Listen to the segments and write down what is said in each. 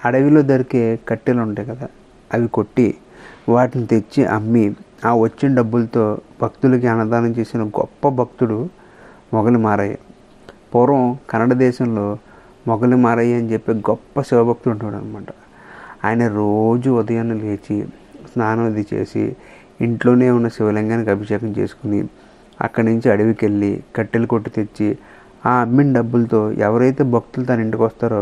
అడవిలో దొరికే కట్టెలు ఉంటాయి కదా, అవి కొట్టి వాటిని తెచ్చి అమ్మి ఆ వచ్చిన డబ్బులతో భక్తులకి అన్నదానం చేసిన గొప్ప భక్తుడు మొగలి మారయ్య. పూర్వం కన్నడ దేశంలో మొగలి మారయ్య అని చెప్పి గొప్ప శివభక్తుడు ఉంటాడు అనమాట. ఆయన రోజు ఉదయాన్నే లేచి స్నానం అది చేసి ఇంట్లోనే ఉన్న శివలింగానికి అభిషేకం చేసుకుని అక్కడి నుంచి అడవికి వెళ్ళి కట్టెలు కొట్టి తెచ్చి ఆ అమ్మిన డబ్బులతో ఎవరైతే భక్తులు తన ఇంటికి వస్తారో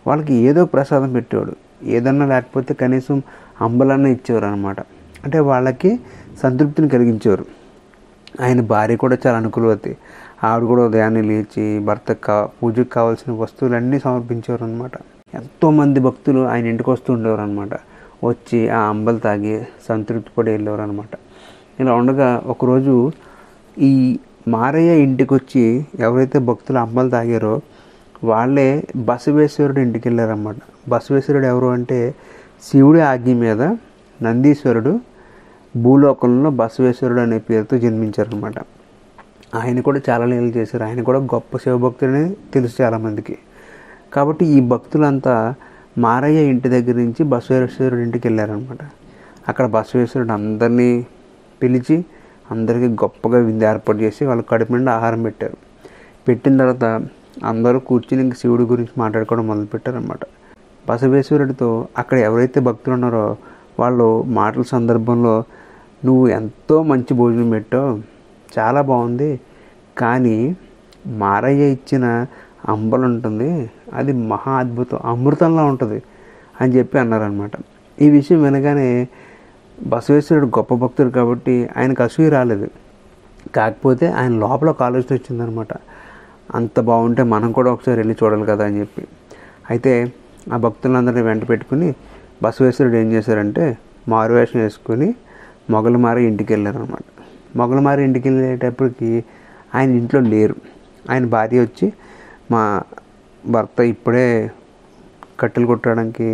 వాళ్ళకి ఏదో ప్రసాదం పెట్టేవాడు. ఏదన్నా లేకపోతే కనీసం అంబలన్నా ఇచ్చేవారు అనమాట. అంటే వాళ్ళకి సంతృప్తిని కలిగించేవారు. ఆయన భార్య కూడా చాలా అనుకూలవతి. ఆవిడ కూడా ఉదయాన్నే లేచి భర్తకు పూజకు కావాల్సిన వస్తువులన్నీ సమర్పించేవారు అనమాట. ఎంతోమంది భక్తులు ఆయన ఇంటికి వస్తూ ఉండేవారు అనమాట. వచ్చి ఆ అంబలు తాగి సంతృప్తి పడి వెళ్ళేవారు అనమాట. ఇలా ఉండగా ఒకరోజు ఈ మారయ్య ఇంటికి వచ్చి ఎవరైతే భక్తులు అంబలు తాగారో వాళ్ళే బసవేశ్వరుడు ఇంటికి వెళ్ళారన్నమాట. బసవేశ్వరుడు ఎవరు అంటే శివుడి ఆజ్ఞ మీద నందీశ్వరుడు భూలోకంలో బసవేశ్వరుడు అనే పేరుతో జన్మించారనమాట. ఆయన కూడా చాలా లీలలు చేశారు. ఆయన కూడా గొప్ప శివభక్తుడని తెలుసు చాలామందికి. కాబట్టి ఈ భక్తులంతా మారయ్య ఇంటి దగ్గర నుంచి బసవేశ్వరుడి ఇంటికి వెళ్ళారనమాట. అక్కడ బసవేశ్వరుడు అందరినీ పిలిచి అందరికీ గొప్పగా విందు ఏర్పాటు చేసి వాళ్ళకి కడుపు నిండా ఆహారం పెట్టారు. పెట్టిన తర్వాత అందరూ కూర్చుని ఇంక శివుడి గురించి మాట్లాడుకోవడం మొదలుపెట్టారనమాట. బసవేశ్వరుడితో అక్కడ ఎవరైతే భక్తులు ఉన్నారో వాళ్ళు మాటల సందర్భంలో నువ్వు ఎంతో మంచి భోజనం పెట్టావు, చాలా బాగుంది, కానీ మారయ్య ఇచ్చిన అంబలు ఉంటుంది అది మహా అద్భుతం, అమృతంలా ఉంటుంది అని చెప్పి అన్నారనమాట. ఈ విషయం వినగానే బసవేశ్వరుడు గొప్ప భక్తుడు కాబట్టి ఆయనకు అసూయ రాలేదు. కాకపోతే ఆయన లోపల ఒక ఆలోచన వచ్చిందనమాట, అంత బాగుంటే మనం కూడా ఒకసారి వెళ్ళి చూడాలి కదా అని చెప్పి. అయితే ఆ భక్తులందరినీ వెంట పెట్టుకుని బసవేశ్వరుడు ఏం చేశారంటే మారువేషం వేసుకొని మొగలిమారి ఇంటికి వెళ్ళారనమాట. మొగలిమారి ఇంటికి వెళ్ళేటప్పటికి ఆయన ఇంట్లో లేరు. ఆయన భార్య వచ్చి మా భర్త ఇప్పుడే కట్టెలు కొట్టడానికి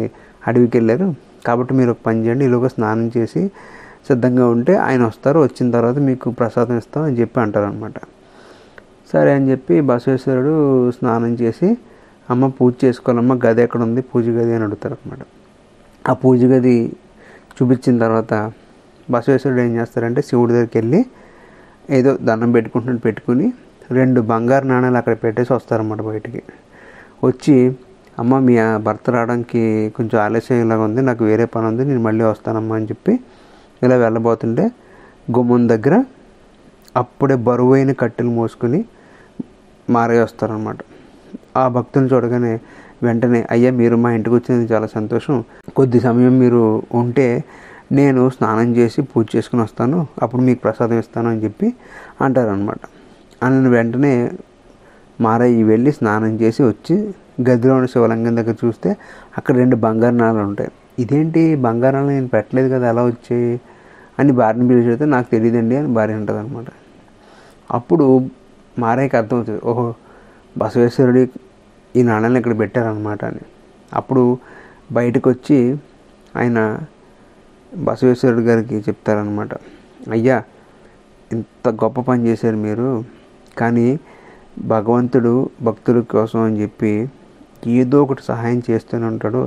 అడవికి వెళ్ళారు, కాబట్టి మీరు ఒక పని చేయండి, ఈలోగా స్నానం చేసి సిద్ధంగా ఉంటే ఆయన వస్తారు, వచ్చిన తర్వాత మీకు ప్రసాదం ఇస్తాం అని చెప్పి అంటారనమాట. సరే అని చెప్పి బసవేశ్వరుడు స్నానం చేసి అమ్మ పూజ చేసుకోవాలమ్మ, గది ఎక్కడ ఉంది, పూజ గది అని అడుగుతారు అనమాట. ఆ పూజ గది చూపించిన తర్వాత బసవేశ్వరుడు ఏం చేస్తారంటే శివుడి దగ్గరికి వెళ్ళి ఏదో దండం పెట్టుకుని 2 బంగారు నాణాలు అక్కడ పెట్టేసి వస్తారన్నమాట. బయటికి వచ్చి అమ్మ మీ భర్త రావడానికి కొంచెం ఆలస్యం ఇలాగ ఉంది, నాకు వేరే పని ఉంది, నేను మళ్ళీ వస్తానమ్మా అని చెప్పి ఇలా వెళ్ళబోతుంటే గుమ్మం దగ్గర అప్పుడే బరువైన కట్టెలు మోసుకుని మారయ్య వస్తారనమాట. ఆ భక్తుని చూడగానే వెంటనే అయ్యా మీరు మా ఇంటికి వచ్చింది చాలా సంతోషం, కొద్ది సమయం మీరు ఉంటే నేను స్నానం చేసి పూజ చేసుకుని వస్తాను, అప్పుడు మీకు ప్రసాదం ఇస్తాను అని చెప్పి అంటారనమాట. అని వెంటనే మారయ్య వెళ్ళి స్నానం చేసి వచ్చి గదిలో ఉన్న శివలింగం దగ్గర చూస్తే అక్కడ 2 బంగారు నాణాలు ఉంటాయి. ఇదేంటి బంగారు నాణాలు నేను పెట్టలేదు కదా, ఎలా వచ్చాయి అని భార్యని పిలిచితే నాకు తెలియదండి అని భార్య ఉంటుంది అనమాట. అప్పుడు మారయ్యకి అర్థమవుతుంది, ఓహో బసవేశ్వరుడి ఈ నాణాలను ఇక్కడ పెట్టారనమాట అని. అప్పుడు బయటకు వచ్చి ఆయన బసవేశ్వరుడు గారికి చెప్తారనమాట, అయ్యా ఇంత గొప్ప పని చేశారు మీరు, కానీ భగవంతుడు భక్తుల కోసం అని చెప్పి ఏదో ఒకటి సహాయం చేస్తూనే ఉంటాడు,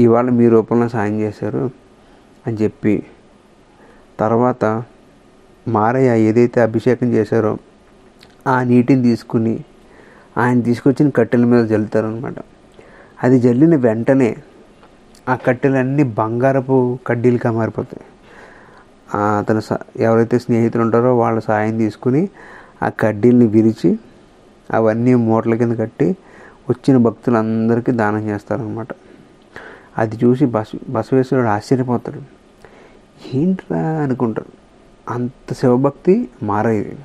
ఇవాళ మీ రూపంలో సహాయం చేశారు అని చెప్పి తర్వాత మారయ్య ఏదైతే అభిషేకం చేశారో ఆ నీటిని తీసుకుని ఆయన తీసుకొచ్చిన కట్టెల మీద జల్లుతారనమాట. అది జల్లిన వెంటనే ఆ కట్టెలన్నీ బంగారపు కడ్డీలుగా మారిపోతాయి. అతను ఎవరైతే స్నేహితులు ఉంటారో వాళ్ళ సాయం తీసుకుని ఆ కడ్డీల్ని విరిచి అవన్నీ మూటల కింద కట్టి వచ్చిన భక్తులందరికీ దానం చేస్తారనమాట. అది చూసి బసవేశ్వరుడు ఆశ్చర్యపోతాడు, ఏంట్రా అనుకుంటారు, అంత శివభక్తి మారయ్యది.